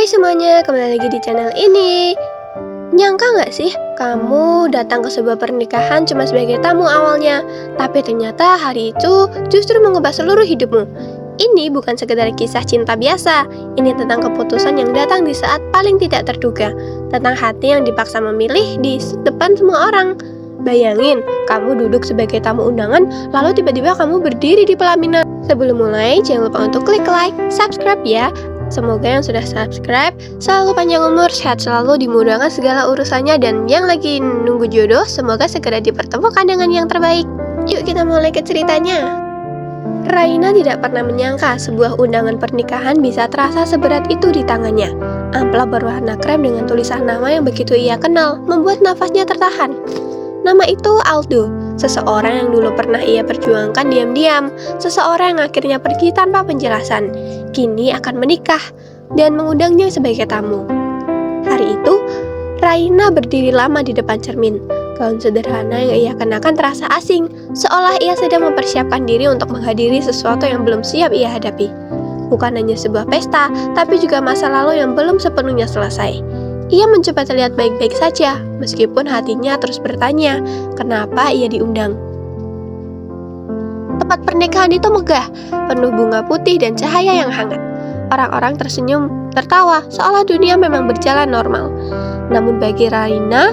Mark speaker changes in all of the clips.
Speaker 1: Hai semuanya, kembali lagi di channel ini. Nyangka nggak sih kamu datang ke sebuah pernikahan cuma sebagai tamu awalnya, tapi ternyata hari itu justru mengubah seluruh hidupmu. Ini bukan sekedar kisah cinta biasa, ini tentang keputusan yang datang di saat paling tidak terduga, tentang hati yang dipaksa memilih di depan semua orang. Bayangin, kamu duduk sebagai tamu undangan, lalu tiba-tiba kamu berdiri di pelaminan. Sebelum mulai, jangan lupa untuk klik like, subscribe ya. Semoga yang sudah subscribe selalu panjang umur, sehat selalu, dimudahkan segala urusannya, dan yang lagi nunggu jodoh semoga segera dipertemukan dengan yang terbaik. Yuk kita mulai ke ceritanya. Raina tidak pernah menyangka sebuah undangan pernikahan bisa terasa seberat itu di tangannya. Amplop berwarna krem dengan tulisan nama yang begitu ia kenal membuat nafasnya tertahan. Nama itu Aldo, seseorang yang dulu pernah ia perjuangkan diam-diam, seseorang yang akhirnya pergi tanpa penjelasan, kini akan menikah, dan mengundangnya sebagai tamu. Hari itu, Raina berdiri lama di depan cermin. Gaun sederhana yang ia kenakan terasa asing, seolah ia sedang mempersiapkan diri untuk menghadiri sesuatu yang belum siap ia hadapi. Bukan hanya sebuah pesta, tapi juga masa lalu yang belum sepenuhnya selesai. Ia mencoba terlihat baik-baik saja, meskipun hatinya terus bertanya, kenapa ia diundang. Tempat pernikahan itu megah, penuh bunga putih dan cahaya yang hangat. Orang-orang tersenyum, tertawa, seolah dunia memang berjalan normal. Namun bagi Raina,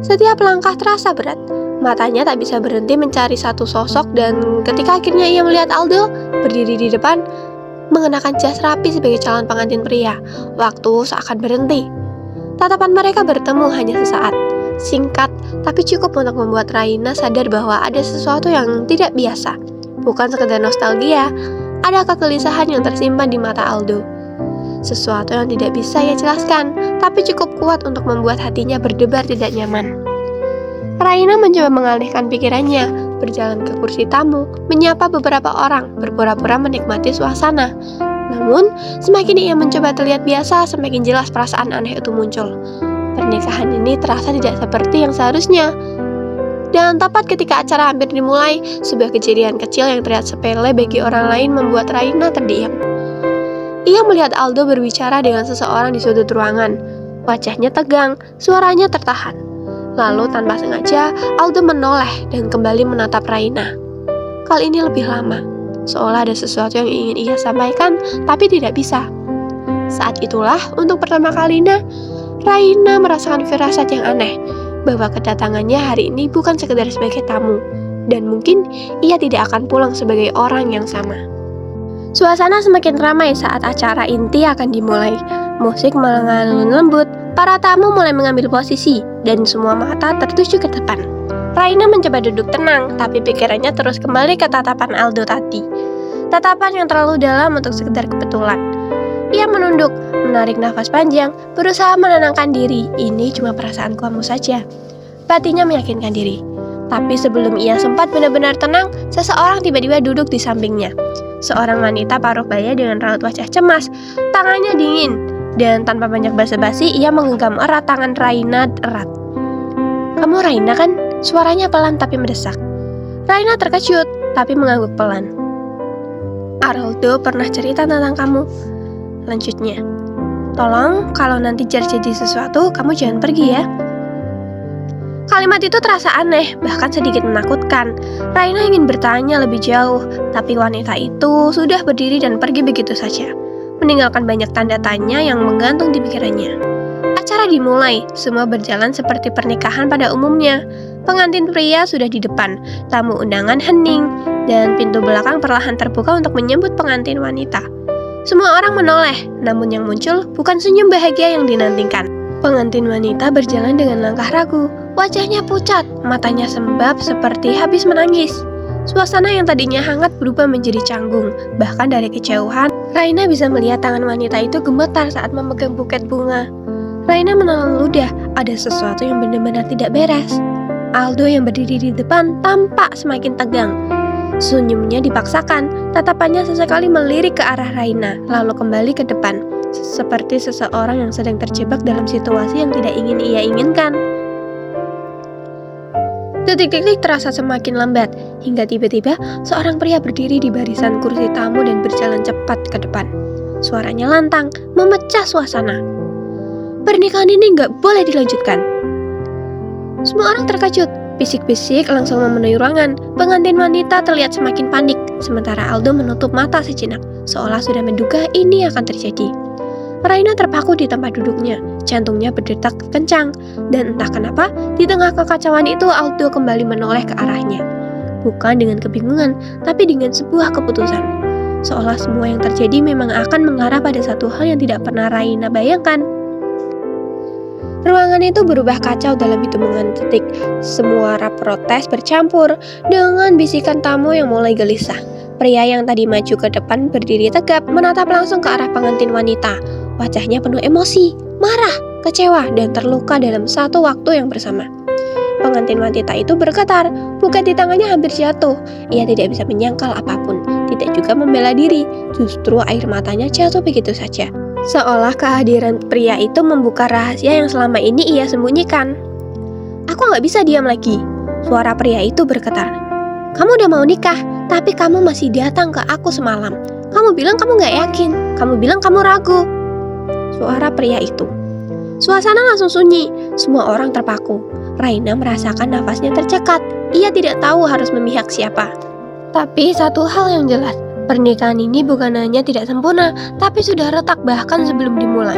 Speaker 1: setiap langkah terasa berat. Matanya tak bisa berhenti mencari satu sosok, dan ketika akhirnya ia melihat Aldo berdiri di depan, mengenakan jas rapi sebagai calon pengantin pria, waktu seakan berhenti. Tatapan mereka bertemu hanya sesaat, singkat, tapi cukup untuk membuat Raina sadar bahwa ada sesuatu yang tidak biasa. Bukan sekedar nostalgia, ada kegelisahan yang tersimpan di mata Aldo. Sesuatu yang tidak bisa ia jelaskan, tapi cukup kuat untuk membuat hatinya berdebar tidak nyaman. Raina mencoba mengalihkan pikirannya, berjalan ke kursi tamu, menyapa beberapa orang, berpura-pura menikmati suasana. Namun, semakin ia mencoba terlihat biasa, semakin jelas perasaan aneh itu muncul. Pernikahan ini terasa tidak seperti yang seharusnya. Dan tepat ketika acara hampir dimulai, sebuah kejadian kecil yang terlihat sepele bagi orang lain membuat Raina terdiam. Ia melihat Aldo berbicara dengan seseorang di sudut ruangan. Wajahnya tegang, suaranya tertahan. Lalu tanpa sengaja, Aldo menoleh dan kembali menatap Raina. Kali ini lebih lama, seolah ada sesuatu yang ingin ia sampaikan, tapi tidak bisa. Saat itulah, untuk pertama kalinya, Raina merasakan firasat yang aneh, bahwa kedatangannya hari ini bukan sekedar sebagai tamu, dan mungkin ia tidak akan pulang sebagai orang yang sama. Suasana semakin ramai saat acara inti akan dimulai. Musik mengalun lembut, para tamu mulai mengambil posisi, dan semua mata tertuju ke depan. Raina mencoba duduk tenang, tapi pikirannya terus kembali ke tatapan Aldo tadi. Tatapan yang terlalu dalam untuk sekedar kebetulan. Ia menunduk, menarik nafas panjang, berusaha menenangkan diri. Ini cuma perasaan kamu saja. Batinnya meyakinkan diri. Tapi sebelum ia sempat benar-benar tenang, seseorang tiba-tiba duduk di sampingnya. Seorang wanita paruh baya dengan raut wajah cemas, tangannya dingin, dan tanpa banyak basa-basi ia menggenggam erat tangan Raina erat. "Kamu Raina kan?" Suaranya pelan tapi mendesak. Raina terkejut, tapi mengangguk pelan. "Aldo pernah cerita tentang kamu," lanjutnya. "Tolong, kalau nanti terjadi sesuatu, kamu jangan pergi ya." Kalimat itu terasa aneh, bahkan sedikit menakutkan. Raina ingin bertanya lebih jauh, tapi wanita itu sudah berdiri dan pergi begitu saja, meninggalkan banyak tanda tanya yang menggantung di pikirannya. Acara dimulai, semua berjalan seperti pernikahan pada umumnya. Pengantin pria sudah di depan, tamu undangan hening, dan pintu belakang perlahan terbuka untuk menyambut pengantin wanita. Semua orang menoleh, namun yang muncul bukan senyum bahagia yang dinantikan. Pengantin wanita berjalan dengan langkah ragu, wajahnya pucat, matanya sembab seperti habis menangis. Suasana yang tadinya hangat berubah menjadi canggung, bahkan dari kejauhan, Raina bisa melihat tangan wanita itu gemetar saat memegang buket bunga. Raina menelan ludah, ada sesuatu yang benar-benar tidak beres. Aldo yang berdiri di depan tampak semakin tegang. Senyumnya dipaksakan, tatapannya sesekali melirik ke arah Raina, lalu kembali ke depan, seperti seseorang yang sedang terjebak dalam situasi yang tidak ingin ia inginkan. Detik-detik terasa semakin lambat, hingga tiba-tiba seorang pria berdiri di barisan kursi tamu dan berjalan cepat ke depan. Suaranya lantang, memecah suasana. Pernikahan ini nggak boleh dilanjutkan. Semua orang terkejut. Bisik-bisik langsung memenuhi ruangan. Pengantin wanita terlihat semakin panik, sementara Aldo menutup mata sejenak, seolah sudah menduga ini akan terjadi. Raina terpaku di tempat duduknya, jantungnya berdetak kencang, dan entah kenapa, di tengah kekacauan itu Aldo kembali menoleh ke arahnya. Bukan dengan kebingungan, tapi dengan sebuah keputusan. Seolah semua yang terjadi memang akan mengarah pada satu hal yang tidak pernah Raina bayangkan. Ruangan itu berubah kacau dalam hitungan detik. Semua suara protes bercampur dengan bisikan tamu yang mulai gelisah. Pria yang tadi maju ke depan berdiri tegap, menatap langsung ke arah pengantin wanita. Wajahnya penuh emosi, marah, kecewa, dan terluka dalam satu waktu yang bersama. Pengantin wanita itu bergetar, bukan di tangannya hampir jatuh. Ia tidak bisa menyangkal apapun, tidak juga membela diri. Justru air matanya jatuh begitu saja. Seolah kehadiran pria itu membuka rahasia yang selama ini ia sembunyikan. Aku gak bisa diam lagi, suara pria itu bergetar. Kamu udah mau nikah, tapi kamu masih datang ke aku semalam. Kamu bilang kamu gak yakin, kamu bilang kamu ragu. Suara pria itu. Suasana langsung sunyi, semua orang terpaku. Raina merasakan nafasnya tercekat. Ia tidak tahu harus memihak siapa. Tapi satu hal yang jelas, pernikahan ini bukan hanya tidak sempurna, tapi sudah retak bahkan sebelum dimulai.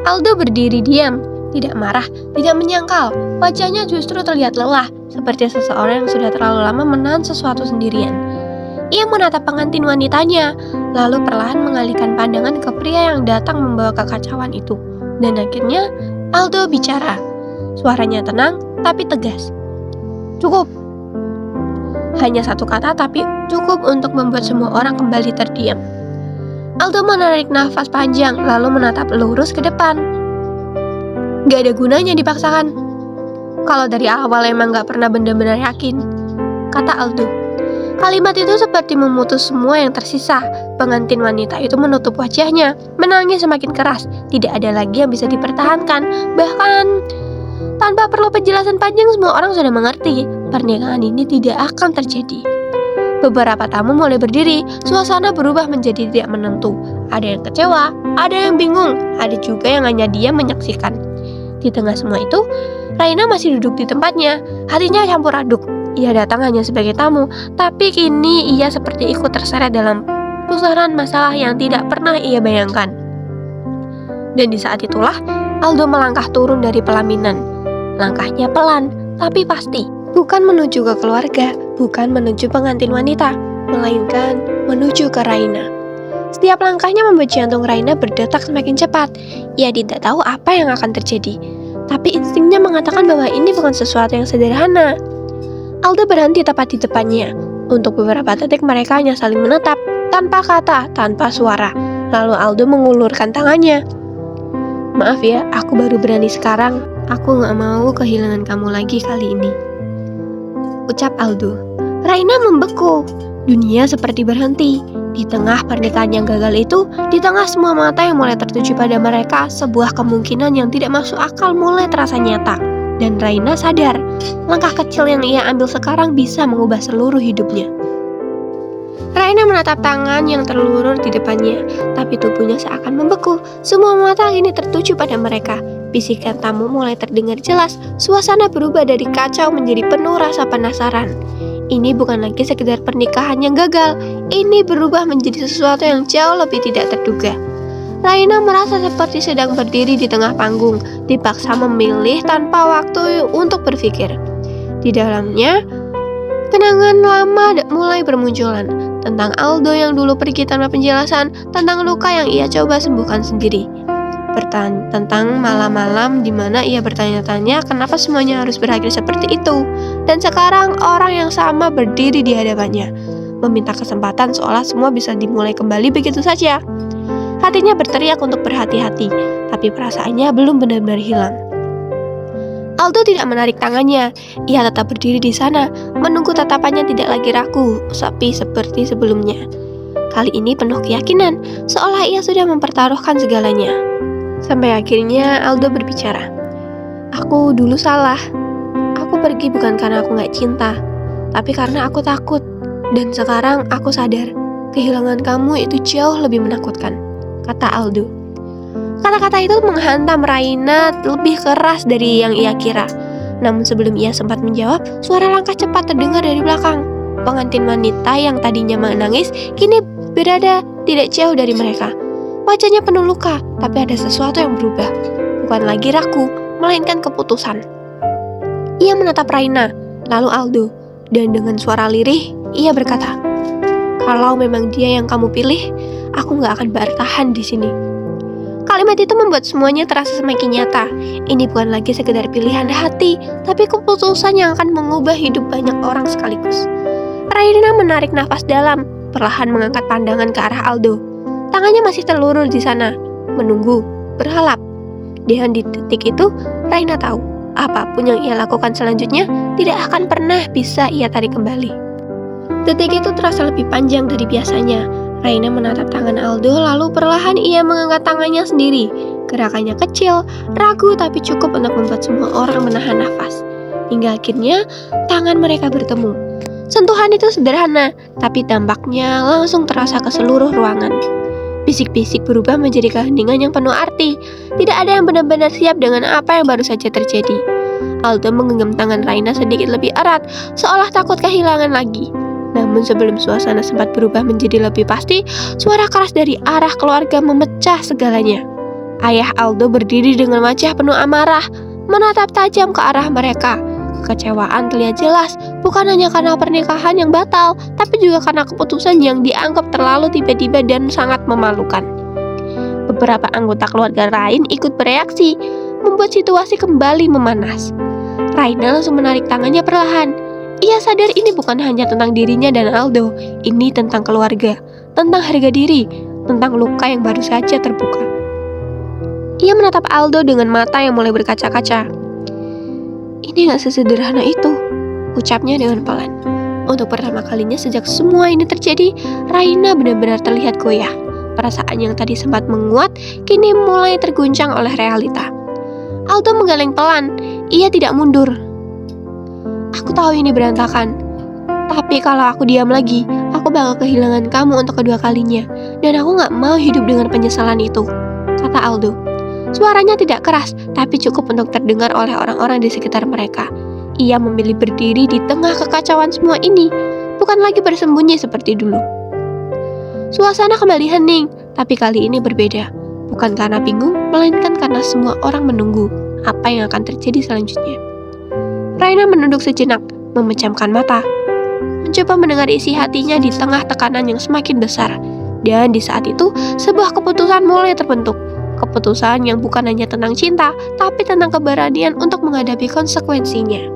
Speaker 1: Aldo berdiri diam, tidak marah, tidak menyangkal. Wajahnya justru terlihat lelah, seperti seseorang yang sudah terlalu lama menahan sesuatu sendirian. Ia menatap pengantin wanitanya, lalu perlahan mengalihkan pandangan ke pria yang datang membawa kekacauan itu. Dan akhirnya, Aldo bicara. Suaranya tenang, tapi tegas. Cukup. Hanya satu kata, tapi cukup untuk membuat semua orang kembali terdiam. Aldo menarik nafas panjang, lalu menatap lurus ke depan. Gak ada gunanya dipaksakan. Kalau dari awal emang gak pernah benar-benar yakin, kata Aldo. Kalimat itu seperti memutus semua yang tersisa. Pengantin wanita itu menutup wajahnya, menangis semakin keras. Tidak ada lagi yang bisa dipertahankan. Bahkan tanpa perlu penjelasan panjang, semua orang sudah mengerti pernikahan ini tidak akan terjadi. Beberapa tamu mulai berdiri, suasana berubah menjadi tidak menentu. Ada yang kecewa, ada yang bingung, ada juga yang hanya diam menyaksikan. Di tengah semua itu, Raina masih duduk di tempatnya, hatinya campur aduk. Ia datang hanya sebagai tamu, tapi kini ia seperti ikut terseret dalam pusaran masalah yang tidak pernah ia bayangkan. Dan di saat itulah, Aldo melangkah turun dari pelaminan. Langkahnya pelan, tapi pasti. Bukan menuju ke keluarga, bukan menuju pengantin wanita, melainkan menuju ke Raina. Setiap langkahnya membuat jantung Raina berdetak semakin cepat. Ia tidak tahu apa yang akan terjadi, tapi instingnya mengatakan bahwa ini bukan sesuatu yang sederhana. Aldo berhenti tepat di depannya. Untuk beberapa detik mereka hanya saling menatap, tanpa kata, tanpa suara. Lalu Aldo mengulurkan tangannya. Maaf ya, aku baru berani sekarang. Aku gak mau kehilangan kamu lagi kali ini, ucap Aldo. Raina membeku. Dunia seperti berhenti. Di tengah pernikahan yang gagal itu, di tengah semua mata yang mulai tertuju pada mereka, sebuah kemungkinan yang tidak masuk akal mulai terasa nyata. Dan Raina sadar, langkah kecil yang ia ambil sekarang bisa mengubah seluruh hidupnya. Raina menatap tangan yang terlurur di depannya, tapi tubuhnya seakan membeku. Semua mata kini tertuju pada mereka. Bisikan tamu mulai terdengar jelas. Suasana berubah dari kacau menjadi penuh rasa penasaran. Ini bukan lagi sekedar pernikahan yang gagal. Ini berubah menjadi sesuatu yang jauh lebih tidak terduga. Raina merasa seperti sedang berdiri di tengah panggung, dipaksa memilih tanpa waktu untuk berpikir. Di dalamnya, kenangan lama mulai bermunculan tentang Aldo yang dulu pergi tanpa penjelasan, tentang luka yang ia coba sembuhkan sendiri, tentang malam-malam di mana ia bertanya-tanya kenapa semuanya harus berakhir seperti itu. Dan sekarang orang yang sama berdiri di hadapannya, meminta kesempatan seolah semua bisa dimulai kembali begitu saja. Hatinya berteriak untuk berhati-hati, tapi perasaannya belum benar-benar hilang. Aldo tidak menarik tangannya. Ia tetap berdiri di sana, menunggu tatapannya tidak lagi ragu, sepi seperti sebelumnya. Kali ini penuh keyakinan, seolah ia sudah mempertaruhkan segalanya. Sampai akhirnya Aldo berbicara. Aku dulu salah. Aku pergi bukan karena aku gak cinta, tapi karena aku takut. Dan sekarang aku sadar, kehilangan kamu itu jauh lebih menakutkan. kata Aldo. Kata-kata itu menghantam Raina lebih keras dari yang ia kira. Namun sebelum ia sempat menjawab, suara langkah cepat terdengar dari belakang. Pengantin wanita yang tadinya menangis kini berada tidak jauh dari mereka. Wajahnya penuh luka, tapi ada sesuatu yang berubah. Bukan lagi ragu, melainkan keputusan. Ia menatap Raina, lalu Aldo, dan dengan suara lirih, ia berkata, "Kalau memang dia yang kamu pilih, aku gak akan bertahan di sini." Kalimat itu membuat semuanya terasa semakin nyata. Ini bukan lagi sekedar pilihan hati, tapi keputusan yang akan mengubah hidup banyak orang sekaligus. Raina menarik nafas dalam, perlahan mengangkat pandangan ke arah Aldo. Tangannya masih terlurus di sana, menunggu, berharap. Dan di detik itu, Raina tahu, apapun yang ia lakukan selanjutnya tidak akan pernah bisa ia tarik kembali. Detik itu terasa lebih panjang dari biasanya. Raina menatap tangan Aldo, lalu perlahan ia mengangkat tangannya sendiri. Gerakannya kecil, ragu tapi cukup untuk membuat semua orang menahan nafas. Hingga akhirnya tangan mereka bertemu. Sentuhan itu sederhana, tapi dampaknya langsung terasa ke seluruh ruangan. Bisik-bisik berubah menjadi keheningan yang penuh arti. Tidak ada yang benar-benar siap dengan apa yang baru saja terjadi. Aldo menggenggam tangan Raina sedikit lebih erat, seolah takut kehilangan lagi. Namun sebelum suasana sempat berubah menjadi lebih pasti, suara keras dari arah keluarga memecah segalanya. Ayah Aldo berdiri dengan wajah penuh amarah, menatap tajam ke arah mereka. Kekecewaan terlihat jelas, bukan hanya karena pernikahan yang batal, tapi juga karena keputusan yang dianggap terlalu tiba-tiba dan sangat memalukan. Beberapa anggota keluarga lain ikut bereaksi, membuat situasi kembali memanas. Raina langsung menarik tangannya perlahan. Ia sadar ini bukan hanya tentang dirinya dan Aldo, ini tentang keluarga, tentang harga diri, tentang luka yang baru saja terbuka. Ia menatap Aldo dengan mata yang mulai berkaca-kaca. "Ini gak sesederhana itu," ucapnya dengan pelan. Untuk pertama kalinya sejak semua ini terjadi, Raina benar-benar terlihat goyah. Perasaan yang tadi sempat menguat, kini mulai terguncang oleh realita. Aldo menggeleng pelan, ia tidak mundur. "Aku tahu ini berantakan, tapi kalau aku diam lagi, aku bakal kehilangan kamu untuk kedua kalinya, dan aku gak mau hidup dengan penyesalan itu," kata Aldo. Suaranya tidak keras, tapi cukup untuk terdengar oleh orang-orang di sekitar mereka. Ia memilih berdiri di tengah kekacauan semua ini, bukan lagi bersembunyi seperti dulu. Suasana kembali hening, tapi kali ini berbeda. Bukan karena bingung, melainkan karena semua orang menunggu apa yang akan terjadi selanjutnya. Raina menunduk sejenak, memejamkan mata, mencoba mendengar isi hatinya di tengah tekanan yang semakin besar. Dan di saat itu, sebuah keputusan mulai terbentuk. Keputusan yang bukan hanya tentang cinta, tapi tentang keberanian untuk menghadapi konsekuensinya.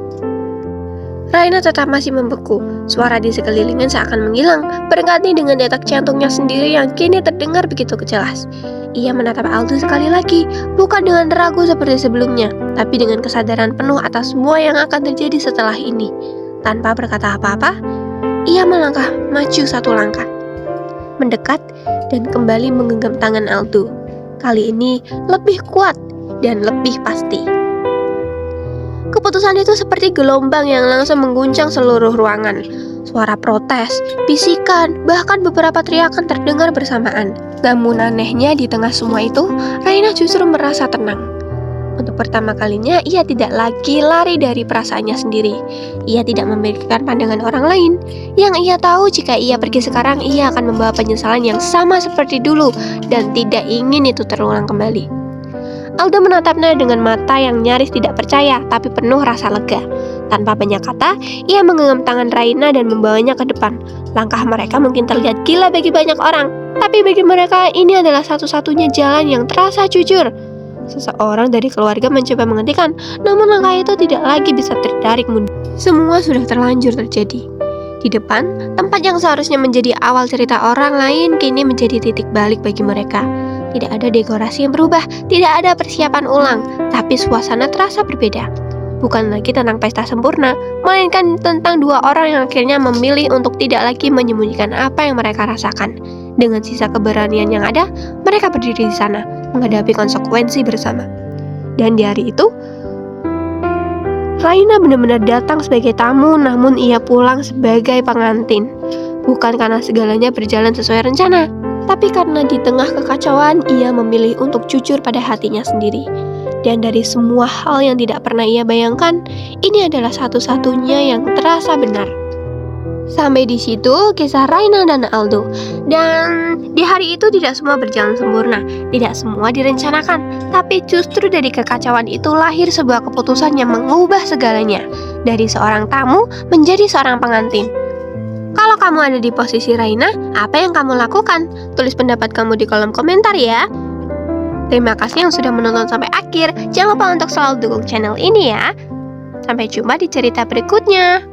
Speaker 1: Raina tetap masih membeku. Suara di sekelilingnya seakan menghilang, berganti dengan detak jantungnya sendiri yang kini terdengar begitu jelas. Ia menatap Aldo sekali lagi, bukan dengan ragu seperti sebelumnya, tapi dengan kesadaran penuh atas semua yang akan terjadi setelah ini. Tanpa berkata apa-apa, ia melangkah maju satu langkah, mendekat dan kembali menggenggam tangan Aldo. Kali ini lebih kuat dan lebih pasti. Keputusan itu seperti gelombang yang langsung mengguncang seluruh ruangan. Suara protes, bisikan, bahkan beberapa teriakan terdengar bersamaan. Namun anehnya di tengah semua itu, Raina justru merasa tenang. Untuk pertama kalinya, ia tidak lagi lari dari perasaannya sendiri. Ia tidak memikirkan pandangan orang lain. Yang ia tahu, jika ia pergi sekarang, ia akan membawa penyesalan yang sama seperti dulu, dan tidak ingin itu terulang kembali. Aldo menatapnya dengan mata yang nyaris tidak percaya, tapi penuh rasa lega. Tanpa banyak kata, ia menggenggam tangan Raina dan membawanya ke depan. Langkah mereka mungkin terlihat gila bagi banyak orang, tapi bagi mereka ini adalah satu-satunya jalan yang terasa jujur. Seseorang dari keluarga mencoba menghentikan, namun langkah itu tidak lagi bisa tertarik mundur. Semua sudah terlanjur terjadi. Di depan, tempat yang seharusnya menjadi awal cerita orang lain kini menjadi titik balik bagi mereka. Tidak ada dekorasi yang berubah, tidak ada persiapan ulang, tapi suasana terasa berbeda. Bukan lagi tentang pesta sempurna, melainkan tentang dua orang yang akhirnya memilih untuk tidak lagi menyembunyikan apa yang mereka rasakan. Dengan sisa keberanian yang ada, mereka berdiri di sana, menghadapi konsekuensi bersama. Dan di hari itu, Raina benar-benar datang sebagai tamu, namun ia pulang sebagai pengantin. Bukan karena segalanya berjalan sesuai rencana, Tapi karena di tengah kekacauan, ia memilih untuk jujur pada hatinya sendiri. Dan dari semua hal yang tidak pernah ia bayangkan, ini adalah satu-satunya yang terasa benar. Sampai di situ kisah Raina dan Aldo. Dan di hari itu tidak semua berjalan sempurna, tidak semua direncanakan. Tapi justru dari kekacauan itu lahir sebuah keputusan yang mengubah segalanya. Dari seorang tamu menjadi seorang pengantin. Kalau kamu ada di posisi Raina, apa yang kamu lakukan? Tulis pendapat kamu di kolom komentar ya. Terima kasih yang sudah menonton sampai akhir. Jangan lupa untuk selalu dukung channel ini ya. Sampai jumpa di cerita berikutnya.